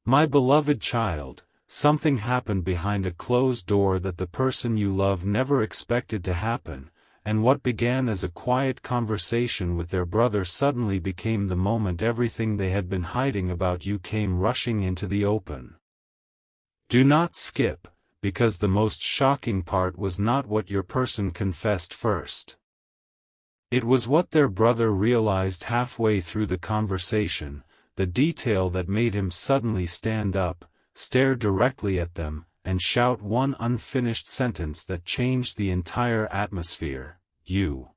My beloved child, something happened behind a closed door that the person you love never expected to happen, and what began as a quiet conversation with their brother suddenly became the moment everything they had been hiding about you came rushing into the open. Do not skip, because the most shocking part was not what your person confessed first. It was what their brother realized halfway through the conversation, the detail that made him suddenly stand up, stare directly at them, and shout one unfinished sentence that changed the entire atmosphere: "You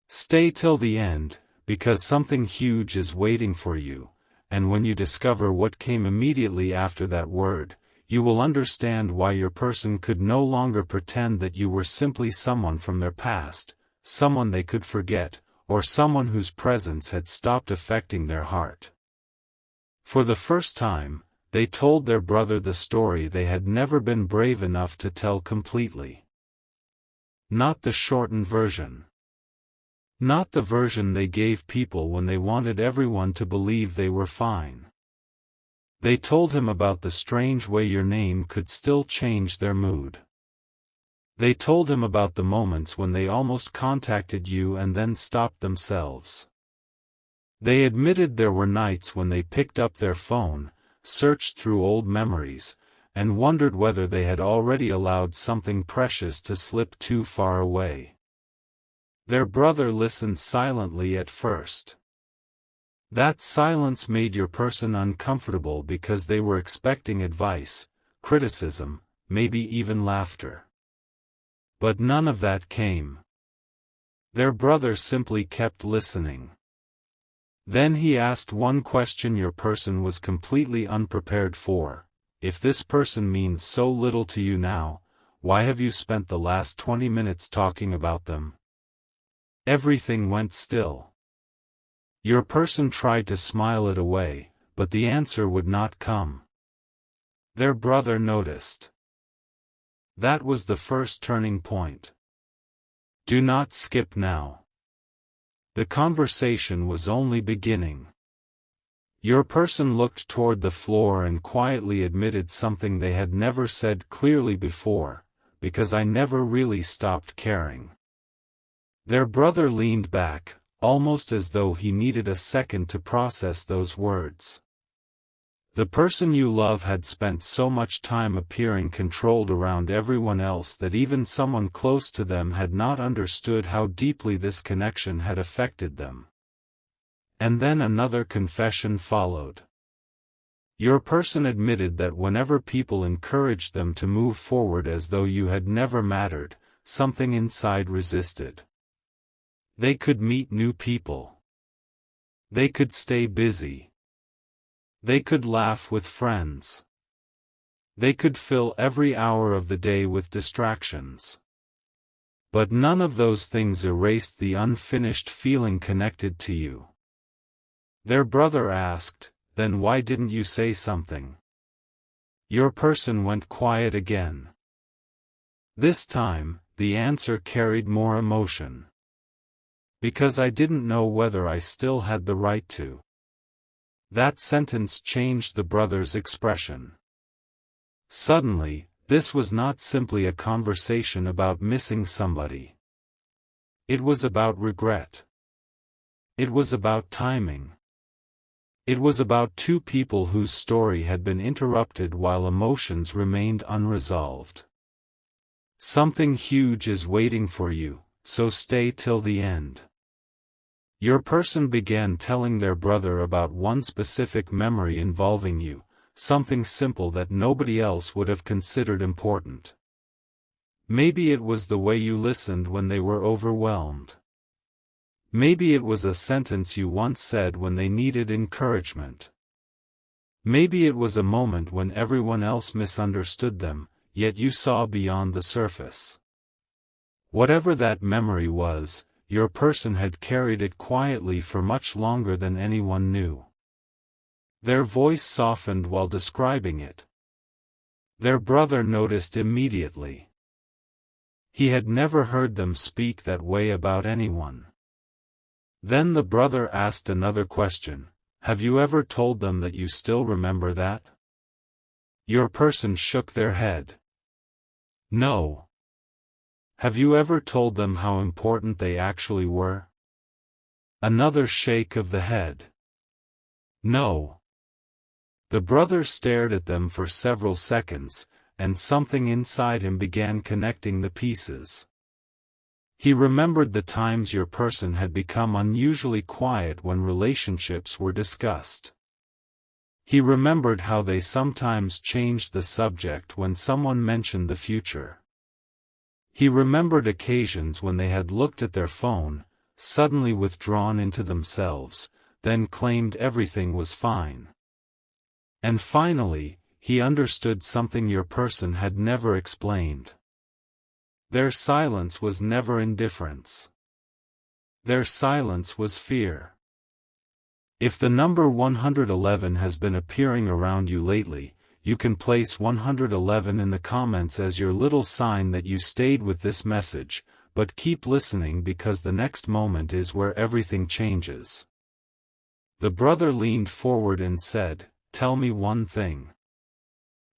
stay till the end, because something huge is waiting for you." And when you discover what came immediately after that word, you will understand why your person could no longer pretend that you were simply someone from their past, someone they could forget, or someone whose presence had stopped affecting their heart. For the first time, they told their brother the story they had never been brave enough to tell completely. Not the shortened version. Not the version they gave people when they wanted everyone to believe they were fine. They told him about the strange way your name could still change their mood. They told him about the moments when they almost contacted you and then stopped themselves. They admitted there were nights when they picked up their phone, searched through old memories, and wondered whether they had already allowed something precious to slip too far away. Their brother listened silently at first. That silence made your person uncomfortable because they were expecting advice, criticism, maybe even laughter. But none of that came. Their brother simply kept listening. Then he asked one question your person was completely unprepared for: if this person means so little to you now, why have you spent the last 20 minutes talking about them? Everything went still. Your person tried to smile it away, but the answer would not come. Their brother noticed. That was the first turning point. Do not skip now. The conversation was only beginning. Your person looked toward the floor and quietly admitted something they had never said clearly before: because I never really stopped caring. Their brother leaned back, almost as though he needed a second to process those words. The person you love had spent so much time appearing controlled around everyone else that even someone close to them had not understood how deeply this connection had affected them. And then another confession followed. Your person admitted that whenever people encouraged them to move forward as though you had never mattered, something inside resisted. They could meet new people. They could stay busy. They could laugh with friends. They could fill every hour of the day with distractions. But none of those things erased the unfinished feeling connected to you. Their brother asked, "Then why didn't you say something?" Your person went quiet again. This time, the answer carried more emotion. Because I didn't know whether I still had the right to. That sentence changed the brother's expression. Suddenly, this was not simply a conversation about missing somebody. It was about regret. It was about timing. It was about two people whose story had been interrupted while emotions remained unresolved. Something huge is waiting for you, so stay till the end. Your person began telling their brother about one specific memory involving you, something simple that nobody else would have considered important. Maybe it was the way you listened when they were overwhelmed. Maybe it was a sentence you once said when they needed encouragement. Maybe it was a moment when everyone else misunderstood them, yet you saw beyond the surface. Whatever that memory was, your person had carried it quietly for much longer than anyone knew. Their voice softened while describing it. Their brother noticed immediately. He had never heard them speak that way about anyone. Then the brother asked another question: Have you ever told them that you still remember that? Your person shook their head. No. Have you ever told them how important they actually were? Another shake of the head. No. The brother stared at them for several seconds, and something inside him began connecting the pieces. He remembered the times your person had become unusually quiet when relationships were discussed. He remembered how they sometimes changed the subject when someone mentioned the future. He remembered occasions when they had looked at their phone, suddenly withdrawn into themselves, then claimed everything was fine. And finally, he understood something your person had never explained. Their silence was never indifference. Their silence was fear. If the number 111 has been appearing around you lately, you can place 111 in the comments as your little sign that you stayed with this message, but keep listening because the next moment is where everything changes. The brother leaned forward and said, "Tell me one thing.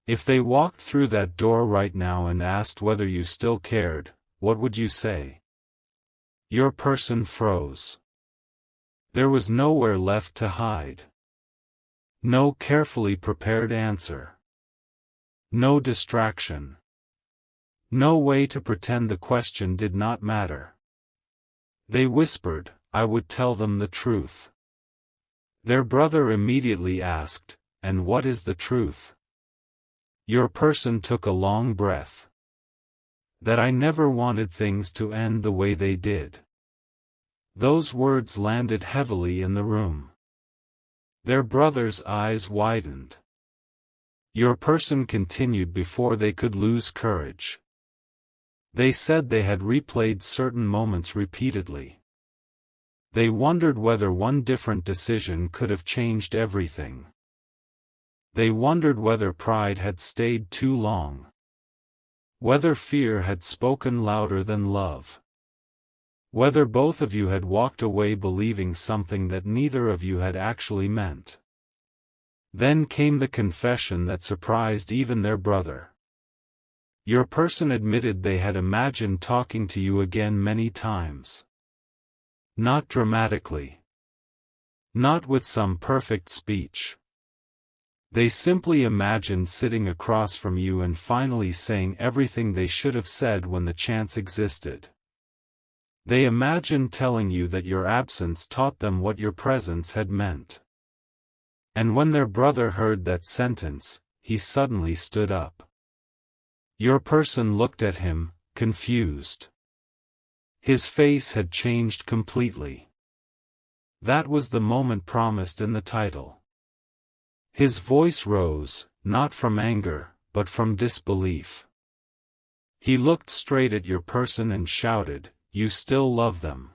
If they walked through that door right now and asked whether you still cared, what would you say?" Your person froze. There was nowhere left to hide. No carefully prepared answer. No distraction. No way to pretend the question did not matter. They whispered, "I would tell them the truth." Their brother immediately asked, "And what is the truth?" Your person took a long breath. "That I never wanted things to end the way they did." Those words landed heavily in the room. Their brother's eyes widened. Your person continued before they could lose courage. They said they had replayed certain moments repeatedly. They wondered whether one different decision could have changed everything. They wondered whether pride had stayed too long. Whether fear had spoken louder than love. Whether both of you had walked away believing something that neither of you had actually meant. Then came the confession that surprised even their brother. Your person admitted they had imagined talking to you again many times. Not dramatically. Not with some perfect speech. They simply imagined sitting across from you and finally saying everything they should have said when the chance existed. They imagined telling you that your absence taught them what your presence had meant. And when their brother heard that sentence, he suddenly stood up. Your person looked at him, confused. His face had changed completely. That was the moment promised in the title. His voice rose, not from anger, but from disbelief. He looked straight at your person and shouted, "You still love them."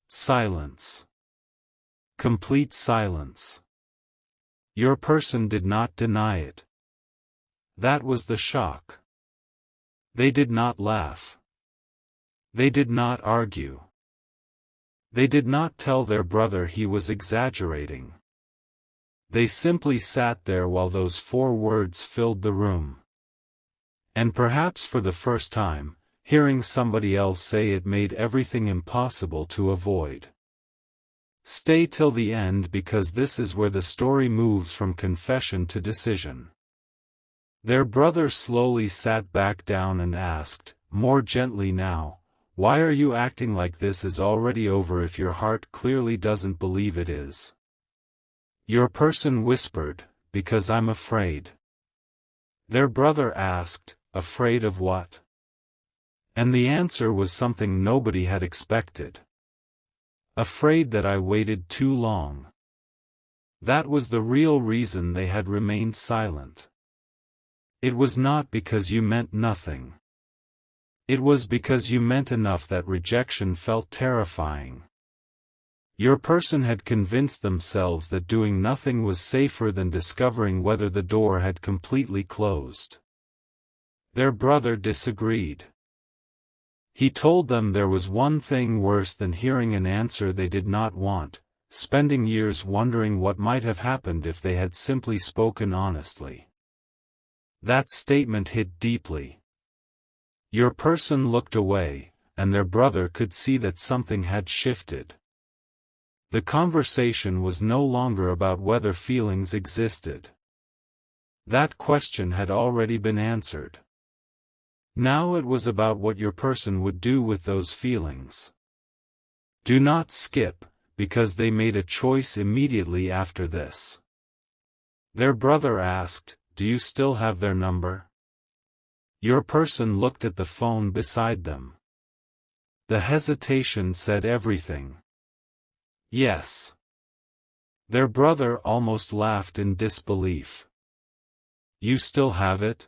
Silence. Complete silence. Your person did not deny it. That was the shock. They did not laugh. They did not argue. They did not tell their brother he was exaggerating. They simply sat there while those 4 words filled the room. And perhaps for the first time, hearing somebody else say it made everything impossible to avoid. Stay till the end because this is where the story moves from confession to decision. Their brother slowly sat back down and asked, more gently now, "Why are you acting like this is already over if your heart clearly doesn't believe it is?" Your person whispered, "Because I'm afraid." Their brother asked, "Afraid of what?" And the answer was something nobody had expected. "Afraid that I waited too long." That was the real reason they had remained silent. It was not because you meant nothing. It was because you meant enough that rejection felt terrifying. Your person had convinced themselves that doing nothing was safer than discovering whether the door had completely closed. Their brother disagreed. He told them there was one thing worse than hearing an answer they did not want, spending years wondering what might have happened if they had simply spoken honestly. That statement hit deeply. Your person looked away, and their brother could see that something had shifted. The conversation was no longer about whether feelings existed. That question had already been answered. Now it was about what your person would do with those feelings. Do not skip, because they made a choice immediately after this. Their brother asked, "Do you still have their number?" Your person looked at the phone beside them. The hesitation said everything. Yes. Their brother almost laughed in disbelief. You still have it?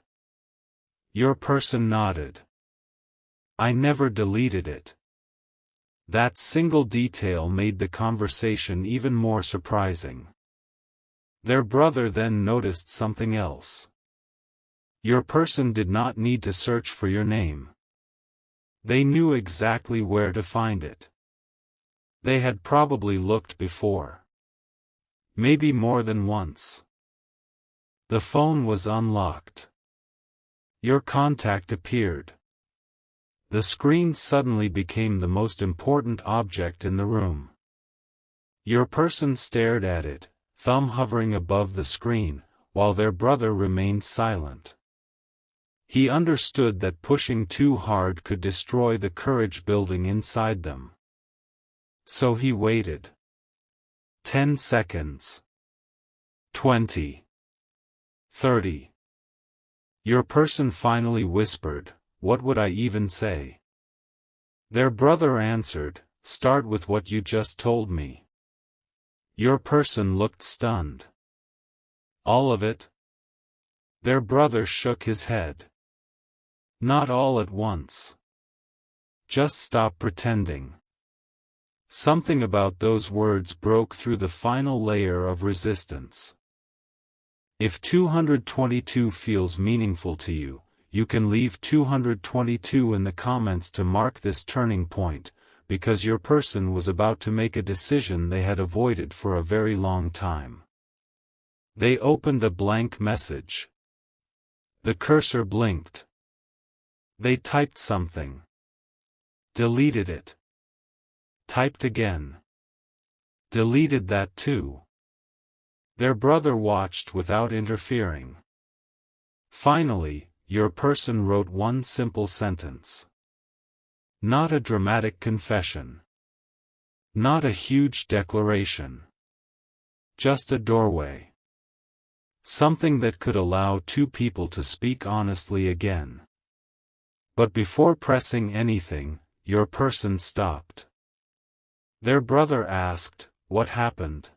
Your person nodded. I never deleted it. That single detail made the conversation even more surprising. Their brother then noticed something else. Your person did not need to search for your name. They knew exactly where to find it. They had probably looked before. Maybe more than once. The phone was unlocked. Your contact appeared. The screen suddenly became the most important object in the room. Your person stared at it, thumb hovering above the screen, while their brother remained silent. He understood that pushing too hard could destroy the courage building inside them. So he waited. 10 seconds. 20. 30. Your person finally whispered, "What would I even say?" Their brother answered, "Start with what you just told me." Your person looked stunned. All of it? Their brother shook his head. Not all at once. Just stop pretending. Something about those words broke through the final layer of resistance. If 222 feels meaningful to you, you can leave 222 in the comments to mark this turning point, because your person was about to make a decision they had avoided for a very long time. They opened a blank message. The cursor blinked. They typed something. Deleted it. Typed again. Deleted that too. Their brother watched without interfering. Finally, your person wrote one simple sentence. Not a dramatic confession. Not a huge declaration. Just a doorway. Something that could allow two people to speak honestly again. But before pressing anything, your person stopped. Their brother asked, "What happened?"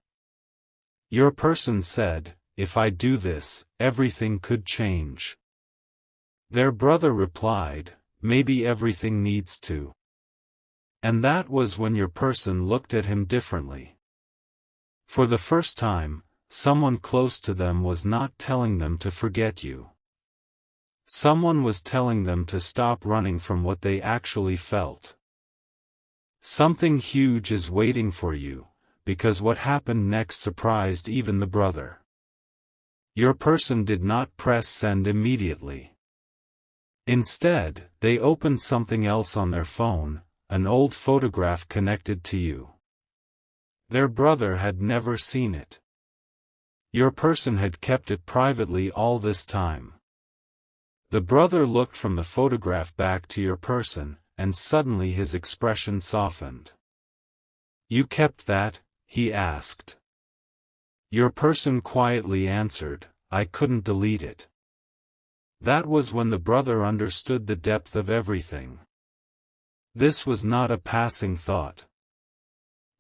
Your person said, "If I do this, everything could change." Their brother replied, "Maybe everything needs to." And that was when your person looked at him differently. For the first time, someone close to them was not telling them to forget you. Someone was telling them to stop running from what they actually felt. Something huge is waiting for you, because what happened next surprised even the brother. Your person did not press send immediately. Instead, they opened something else on their phone, an old photograph connected to you. Their brother had never seen it. Your person had kept it privately all this time. The brother looked from the photograph back to your person, and suddenly his expression softened. "You kept that?" he asked. Your person quietly answered, "I couldn't delete it." That was when the brother understood the depth of everything. This was not a passing thought.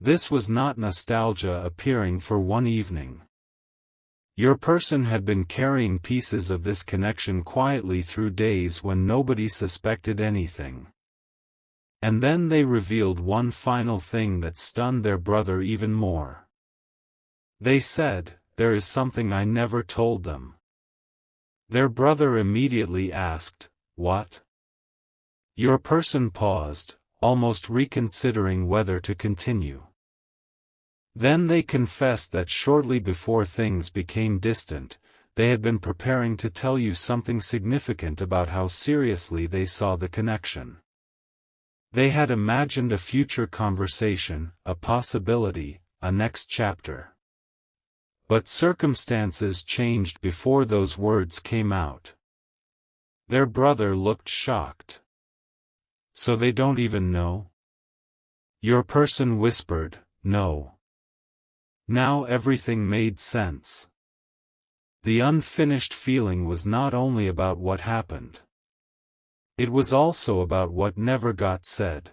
This was not nostalgia appearing for one evening. Your person had been carrying pieces of this connection quietly through days when nobody suspected anything. And then they revealed one final thing that stunned their brother even more. They said, "There is something I never told them." Their brother immediately asked, "What?" Your person paused, almost reconsidering whether to continue. Then they confessed that shortly before things became distant, they had been preparing to tell you something significant about how seriously they saw the connection. They had imagined a future conversation, a possibility, a next chapter. But circumstances changed before those words came out. Their brother looked shocked. So they don't even know? Your person whispered, no. Now everything made sense. The unfinished feeling was not only about what happened. It was also about what never got said.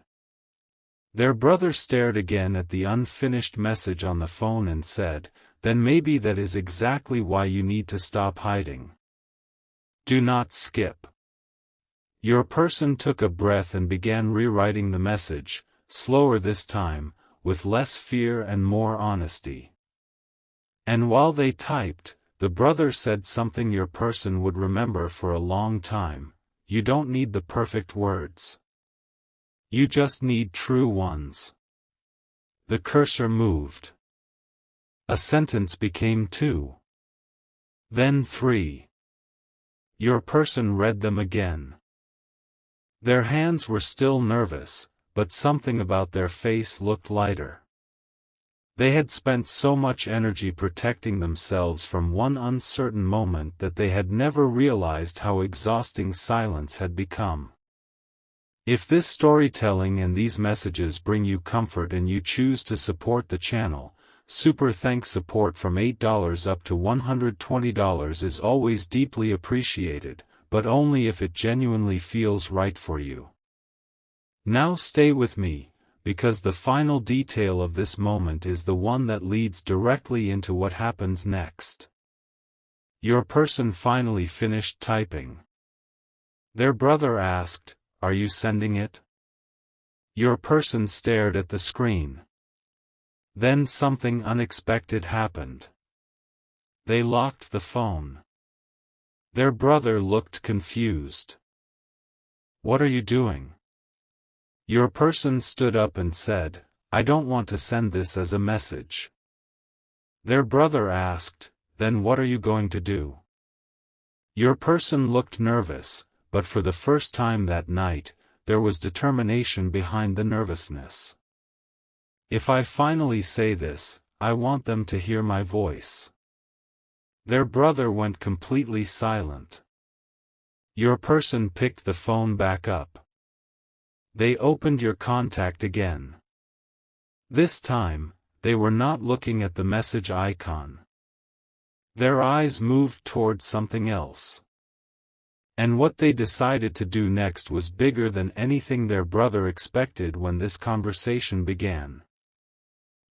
Their brother stared again at the unfinished message on the phone and said, then maybe that is exactly why you need to stop hiding. Do not skip. Your person took a breath and began rewriting the message, slower this time, with less fear and more honesty. And while they typed, the brother said something your person would remember for a long time: you don't need the perfect words. You just need true ones. The cursor moved. A sentence became 2. Then 3. Your person read them again. Their hands were still nervous, but something about their face looked lighter. They had spent so much energy protecting themselves from one uncertain moment that they had never realized how exhausting silence had become. If this storytelling and these messages bring you comfort and you choose to support the channel, super thanks. Support from $8 up to $120 is always deeply appreciated, but only if it genuinely feels right for you. Now stay with me, because the final detail of this moment is the one that leads directly into what happens next. Your person finally finished typing. Their brother asked, "Are you sending it?" Your person stared at the screen. Then something unexpected happened. They locked the phone. Their brother looked confused. "What are you doing?" Your person stood up and said, "I don't want to send this as a message." Their brother asked, "Then what are you going to do?" Your person looked nervous, but for the first time that night, there was determination behind the nervousness. "If I finally say this, I want them to hear my voice." Their brother went completely silent. Your person picked the phone back up. They opened your contact again. This time, they were not looking at the message icon. Their eyes moved toward something else. And what they decided to do next was bigger than anything their brother expected when this conversation began.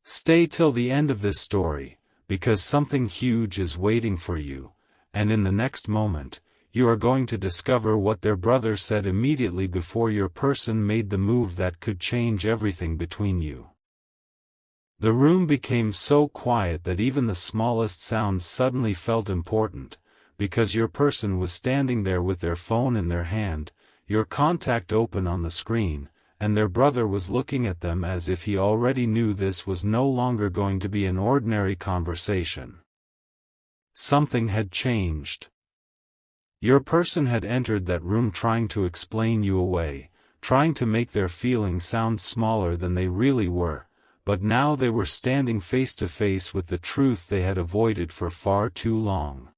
Stay till the end of this story, because something huge is waiting for you, and in the next moment, you are going to discover what their brother said immediately before your person made the move that could change everything between you. The room became so quiet that even the smallest sound suddenly felt important, because your person was standing there with their phone in their hand, your contact open on the screen, and their brother was looking at them as if he already knew this was no longer going to be an ordinary conversation. Something had changed. Your person had entered that room trying to explain you away, trying to make their feelings sound smaller than they really were, but now they were standing face to face with the truth they had avoided for far too long.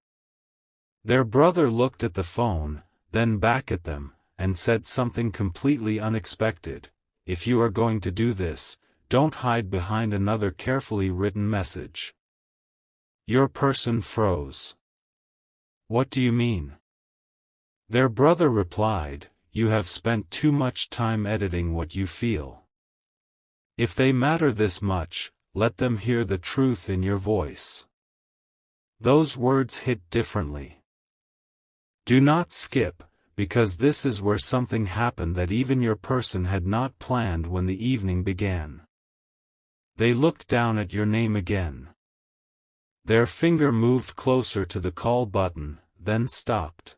Their brother looked at the phone, then back at them, and said something completely unexpected: "If you are going to do this, don't hide behind another carefully written message." Your person froze. "What do you mean?" Their brother replied, "You have spent too much time editing what you feel. If they matter this much, let them hear the truth in your voice." Those words hit differently. Do not skip, because this is where something happened that even your person had not planned when the evening began. They looked down at your name again. Their finger moved closer to the call button, then stopped.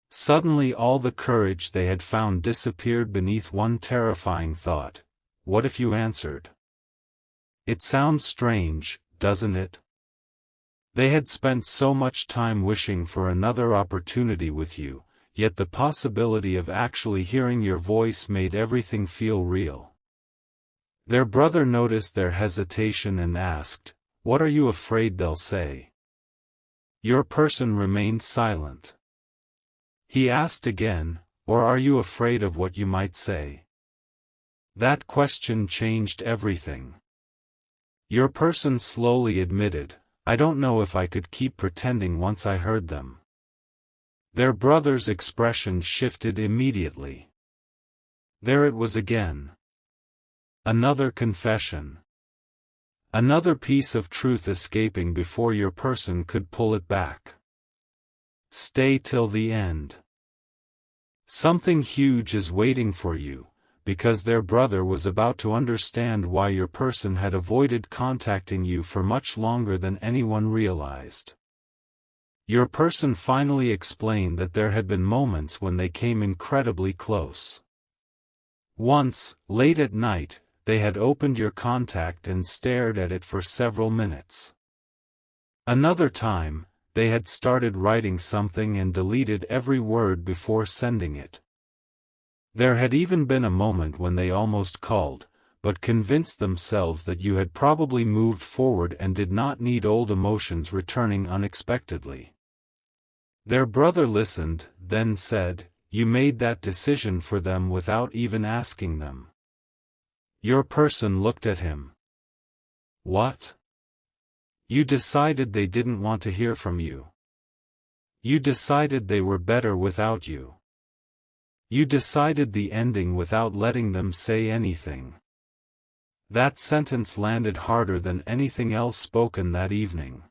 Suddenly all the courage they had found disappeared beneath one terrifying thought: what if you answered? It sounds strange, doesn't it? They had spent so much time wishing for another opportunity with you, yet the possibility of actually hearing your voice made everything feel real. Their brother noticed their hesitation and asked, "What are you afraid they'll say?" Your person remained silent. He asked again, "Or are you afraid of what you might say?" That question changed everything. Your person slowly admitted, "I don't know if I could keep pretending once I heard them." Their brother's expression shifted immediately. There it was again. Another confession. Another piece of truth escaping before your person could pull it back. Stay till the end. Something huge is waiting for you, because their brother was about to understand why your person had avoided contacting you for much longer than anyone realized. Your person finally explained that there had been moments when they came incredibly close. Once, late at night, they had opened your contact and stared at it for several minutes. Another time, they had started writing something and deleted every word before sending it. There had even been a moment when they almost called, but convinced themselves that you had probably moved forward and did not need old emotions returning unexpectedly. Their brother listened, then said, "You made that decision for them without even asking them." Your person looked at him. "What? You decided they didn't want to hear from you. You decided they were better without you. You decided the ending without letting them say anything." That sentence landed harder than anything else spoken that evening.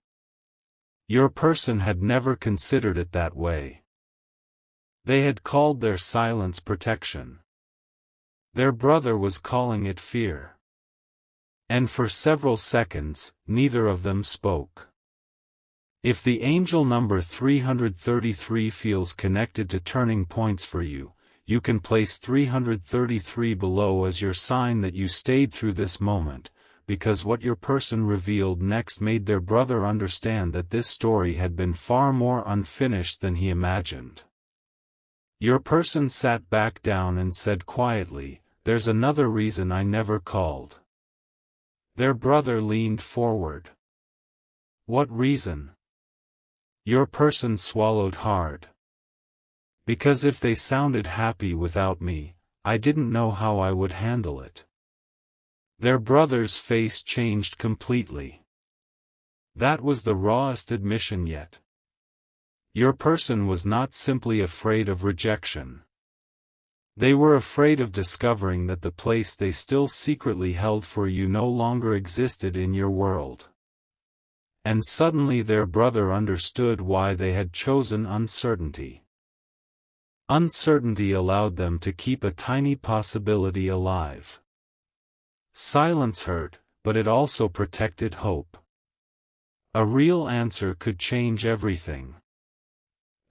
Your person had never considered it that way. They had called their silence protection. Their brother was calling it fear. And for several seconds, neither of them spoke. If the angel number 333 feels connected to turning points for you, you can place 333 below as your sign that you stayed through this moment, because what your person revealed next made their brother understand that this story had been far more unfinished than he imagined. Your person sat back down and said quietly, "There's another reason I never called." Their brother leaned forward. "What reason?" Your person swallowed hard. "Because if they sounded happy without me, I didn't know how I would handle it." Their brother's face changed completely. That was the rawest admission yet. Your person was not simply afraid of rejection. They were afraid of discovering that the place they still secretly held for you no longer existed in your world. And suddenly their brother understood why they had chosen uncertainty. Uncertainty allowed them to keep a tiny possibility alive. Silence hurt, but it also protected hope. A real answer could change everything.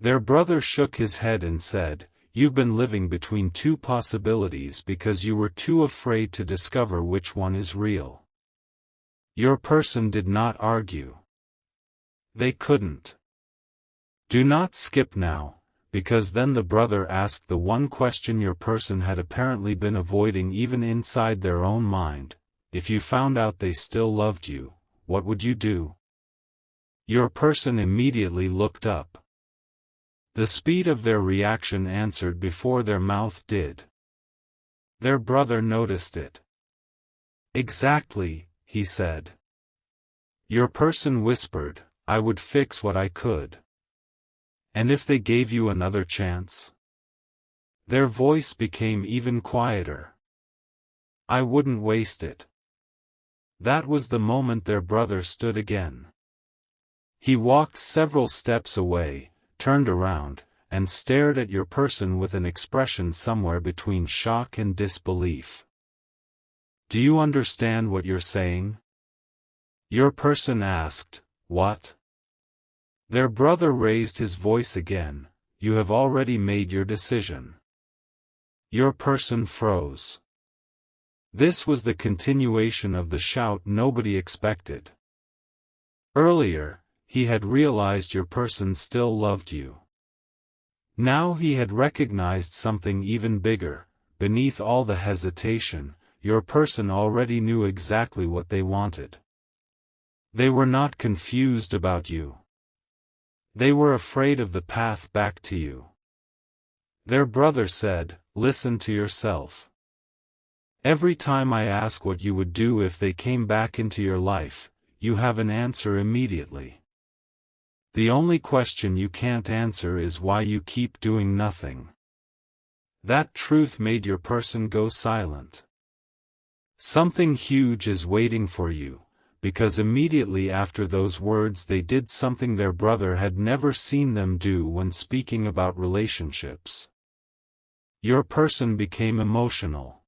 Their brother shook his head and said, "You've been living between two possibilities because you were too afraid to discover which one is real." Your person did not argue. They couldn't. "Do not skip now, because then the brother asked the one question your person had apparently been avoiding even inside their own mind. If you found out they still loved you, what would you do?" Your person immediately looked up. The speed of their reaction answered before their mouth did. Their brother noticed it. "Exactly," he said. Your person whispered, "I would fix what I could." "And if they gave you another chance?" Their voice became even quieter. "I wouldn't waste it." That was the moment their brother stood again. He walked several steps away, turned around, and stared at your person with an expression somewhere between shock and disbelief. "Do you understand what you're saying?" Your person asked, "What?" Their brother raised his voice again, "You have already made your decision." Your person froze. This was the continuation of the shout nobody expected. Earlier, he had realized your person still loved you. Now he had recognized something even bigger. Beneath all the hesitation, your person already knew exactly what they wanted. They were not confused about you. They were afraid of the path back to you. Their brother said, "Listen to yourself. Every time I ask what you would do if they came back into your life, you have an answer immediately. The only question you can't answer is why you keep doing nothing." That truth made your person go silent. Something huge is waiting for you, because immediately after those words they did something their brother had never seen them do when speaking about relationships. Your person became emotional.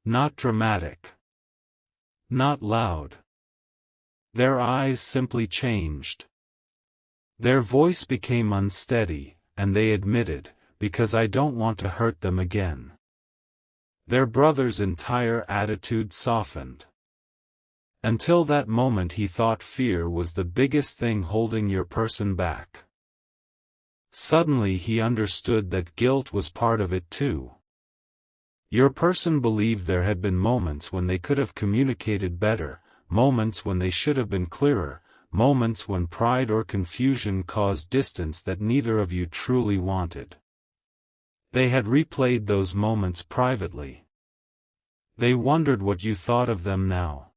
Not dramatic. Not loud. Their eyes simply changed. Their voice became unsteady, and they admitted, "Because I don't want to hurt them again." Their brother's entire attitude softened. Until that moment he thought fear was the biggest thing holding your person back. Suddenly he understood that guilt was part of it too. Your person believed there had been moments when they could have communicated better, moments when they should have been clearer, moments when pride or confusion caused distance that neither of you truly wanted. They had replayed those moments privately. They wondered what you thought of them now.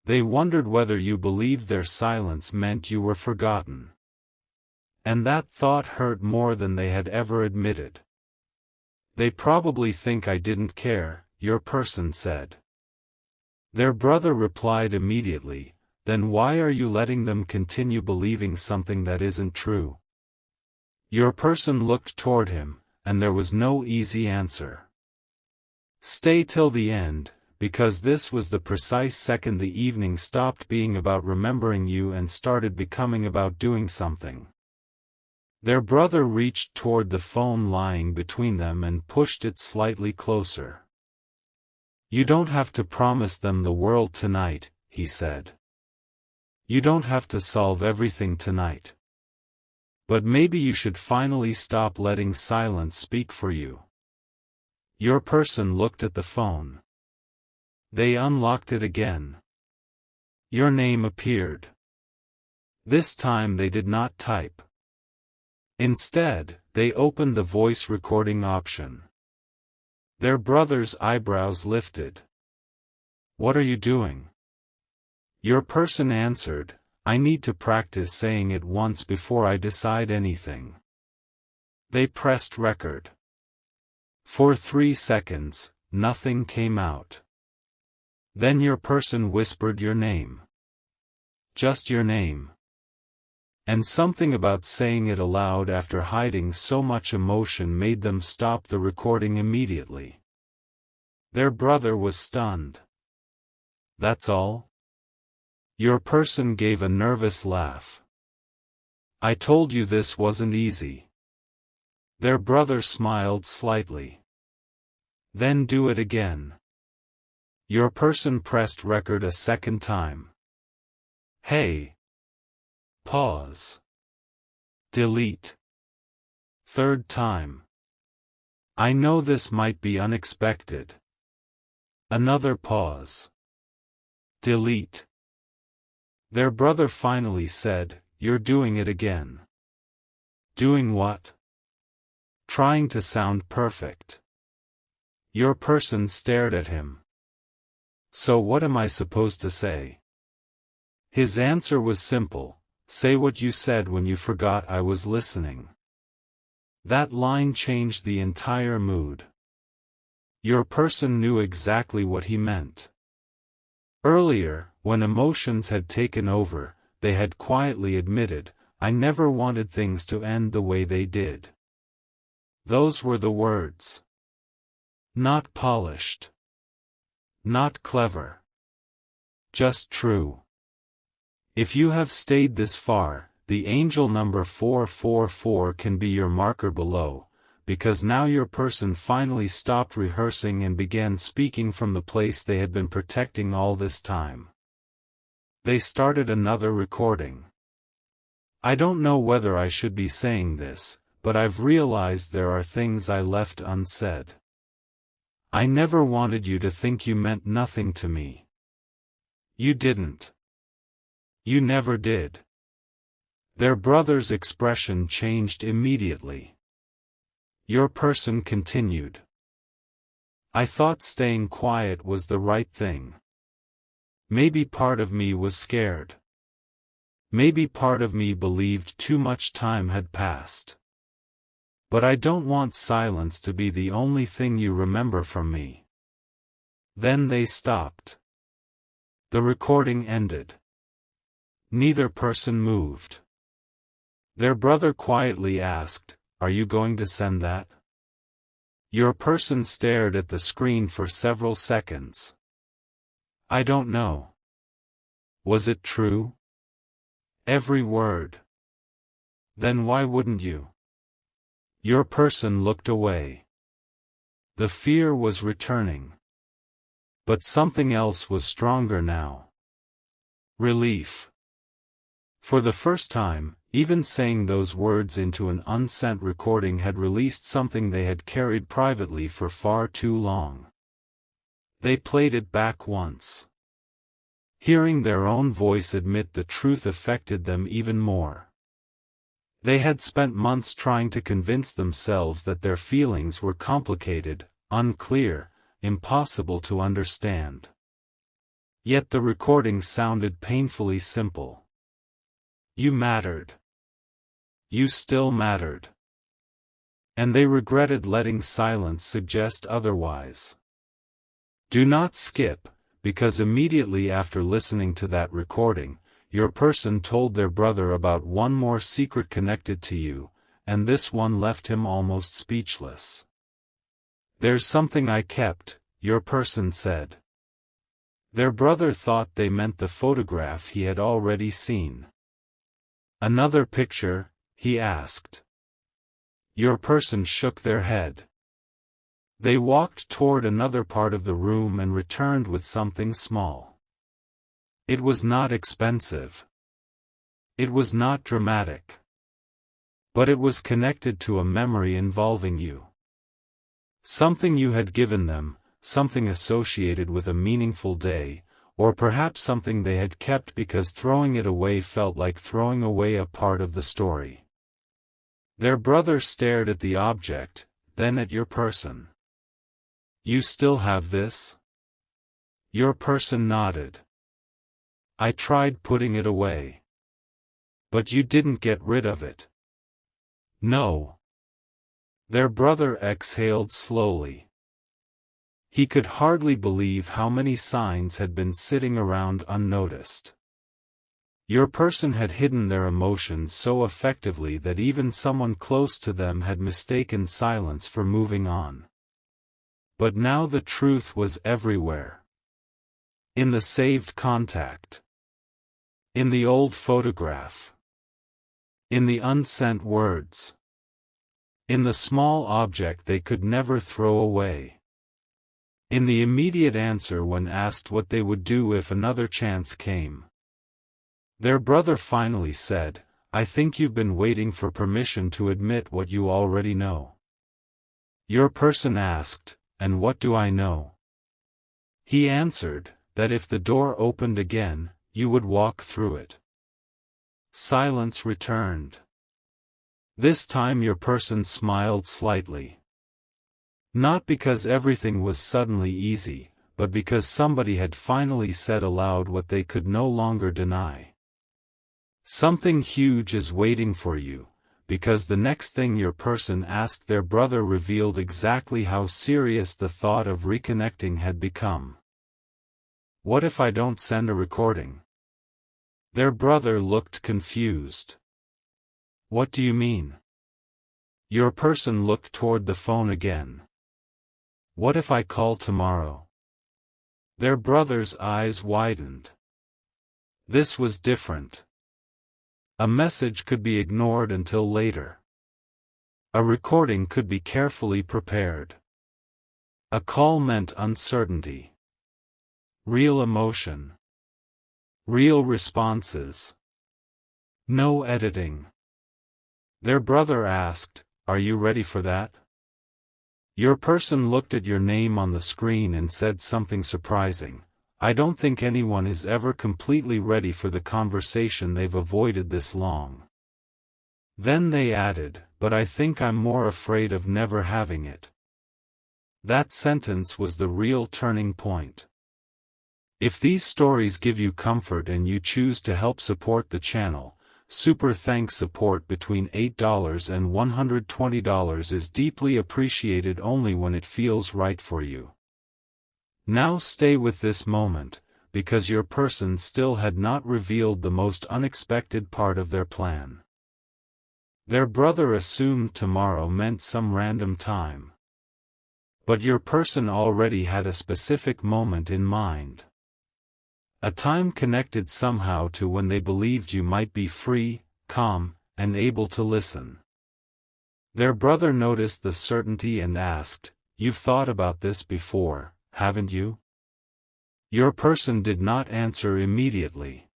They wondered whether you believed their silence meant you were forgotten. And that thought hurt more than they had ever admitted. "They probably think I didn't care," your person said. Their brother replied immediately, "Then why are you letting them continue believing something that isn't true?" Your person looked toward him, and there was no easy answer. Stay till the end, because this was the precise second the evening stopped being about remembering you and started becoming about doing something. Their brother reached toward the phone lying between them and pushed it slightly closer. "You don't have to promise them the world tonight," he said. "You don't have to solve everything tonight. But maybe you should finally stop letting silence speak for you." Your person looked at the phone. They unlocked it again. Your name appeared. This time they did not type. Instead, they opened the voice recording option. Their brother's eyebrows lifted. "What are you doing?" Your person answered, "I need to practice saying it once before I decide anything." They pressed record. For 3 seconds, nothing came out. Then your person whispered your name. Just your name. And something about saying it aloud after hiding so much emotion made them stop the recording immediately. Their brother was stunned. "That's all?" Your person gave a nervous laugh. "I told you this wasn't easy." Their brother smiled slightly. "Then do it again." Your person pressed record a second time. "Hey." Pause. Delete. Third time. "I know this might be unexpected." Another pause. Delete. Their brother finally said, "You're doing it again." "Doing what?" "Trying to sound perfect." Your person stared at him. "So what am I supposed to say?" His answer was simple, "Say what you said when you forgot I was listening." That line changed the entire mood. Your person knew exactly what he meant. Earlier, when emotions had taken over, they had quietly admitted, "I never wanted things to end the way they did." Those were the words. Not polished. Not clever. Just true. If you have stayed this far, the angel number 444 can be your marker below, because now your person finally stopped rehearsing and began speaking from the place they had been protecting all this time. They started another recording. I don't know whether I should be saying this, but I've realized there are things I left unsaid. I never wanted you to think you meant nothing to me. You didn't. You never did. Their brother's expression changed immediately. Your person continued. I thought staying quiet was the right thing. Maybe part of me was scared. Maybe part of me believed too much time had passed. But I don't want silence to be the only thing you remember from me. Then they stopped. The recording ended. Neither person moved. Their brother quietly asked, "Are you going to send that?" Your person stared at the screen for several seconds. I don't know. Was it true? Every word. Then why wouldn't you? Your person looked away. The fear was returning. But something else was stronger now. Relief. For the first time, even saying those words into an unsent recording had released something they had carried privately for far too long. They played it back once. Hearing their own voice admit the truth affected them even more. They had spent months trying to convince themselves that their feelings were complicated, unclear, impossible to understand. Yet the recording sounded painfully simple. You mattered. You still mattered. And they regretted letting silence suggest otherwise. Do not skip, because immediately after listening to that recording, your person told their brother about one more secret connected to you, and this one left him almost speechless. There's something I kept, your person said. Their brother thought they meant the photograph he had already seen. Another picture, he asked. Your person shook their head. They walked toward another part of the room and returned with something small. It was not expensive. It was not dramatic. But it was connected to a memory involving you. Something you had given them, something associated with a meaningful day, or perhaps something they had kept because throwing it away felt like throwing away a part of the story. Their brother stared at the object, then at your person. You still have this? Your person nodded. I tried putting it away. But you didn't get rid of it. No. Their brother exhaled slowly. He could hardly believe how many signs had been sitting around unnoticed. Your person had hidden their emotions so effectively that even someone close to them had mistaken silence for moving on. But now the truth was everywhere. In the saved contact. In the old photograph. In the unsent words. In the small object they could never throw away. In the immediate answer when asked what they would do if another chance came. Their brother finally said, I think you've been waiting for permission to admit what you already know. Your person asked, and what do I know? He answered, that if the door opened again, you would walk through it. Silence returned. This time your person smiled slightly. Not because everything was suddenly easy, but because somebody had finally said aloud what they could no longer deny. Something huge is waiting for you, because the next thing your person asked their brother revealed exactly how serious the thought of reconnecting had become. What if I don't send a recording? Their brother looked confused. What do you mean? Your person looked toward the phone again. What if I call tomorrow? Their brother's eyes widened. This was different. A message could be ignored until later. A recording could be carefully prepared. A call meant uncertainty. Real emotion. Real responses. No editing. Their brother asked, "Are you ready for that?" Your person looked at your name on the screen and said something surprising. "I don't think anyone is ever completely ready for the conversation they've avoided this long." Then they added, "But I think I'm more afraid of never having it." That sentence was the real turning point. If these stories give you comfort and you choose to help support the channel, Super Thanks support between $8 and $120 is deeply appreciated only when it feels right for you. Now stay with this moment, because your person still had not revealed the most unexpected part of their plan. Their brother assumed tomorrow meant some random time. But your person already had a specific moment in mind. A time connected somehow to when they believed you might be free, calm, and able to listen. Their brother noticed the certainty and asked, "You've thought about this before, haven't you?" Your person did not answer immediately.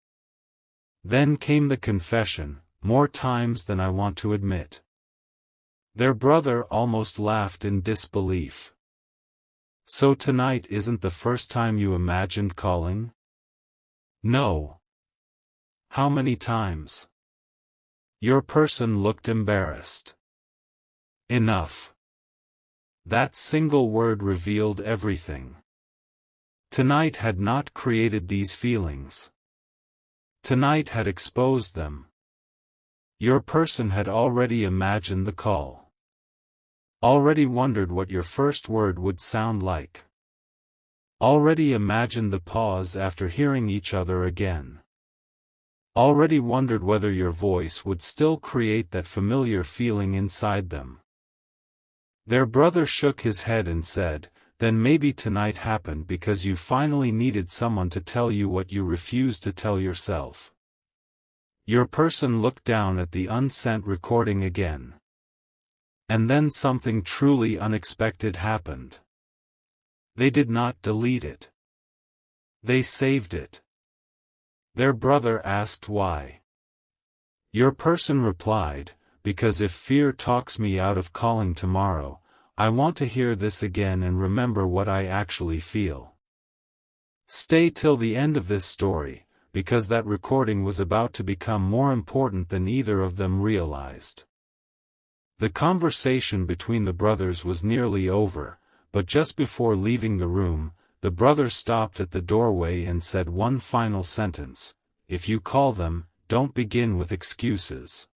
Then came the confession, "More times than I want to admit." Their brother almost laughed in disbelief. "So tonight isn't the first time you imagined calling?" "No." "How many times?" Your person looked embarrassed. "Enough." That single word revealed everything. Tonight had not created these feelings. Tonight had exposed them. Your person had already imagined the call. Already wondered what your first word would sound like. Already imagined the pause after hearing each other again. Already wondered whether your voice would still create that familiar feeling inside them. Their brother shook his head and said, "Then maybe tonight happened because you finally needed someone to tell you what you refused to tell yourself." Your person looked down at the unsent recording again. And then something truly unexpected happened. They did not delete it. They saved it. Their brother asked why. Your person replied, "Because if fear talks me out of calling tomorrow, I want to hear this again and remember what I actually feel." Stay till the end of this story, because that recording was about to become more important than either of them realized. The conversation between the brothers was nearly over, but just before leaving the room, the brother stopped at the doorway and said one final sentence: "If you call them, don't begin with excuses.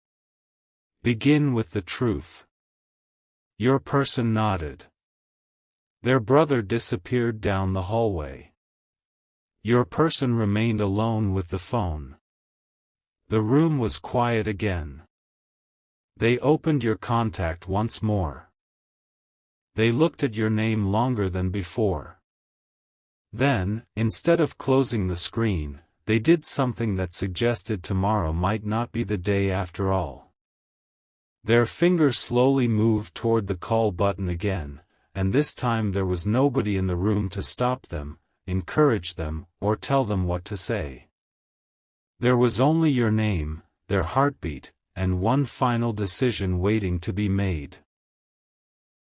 Begin with the truth." Your person nodded. Their brother disappeared down the hallway. Your person remained alone with the phone. The room was quiet again. They opened your contact once more. They looked at your name longer than before. Then, instead of closing the screen, they did something that suggested tomorrow might not be the day after all. Their finger slowly moved toward the call button again, and this time there was nobody in the room to stop them, encourage them, or tell them what to say. There was only your name, their heartbeat, and one final decision waiting to be made.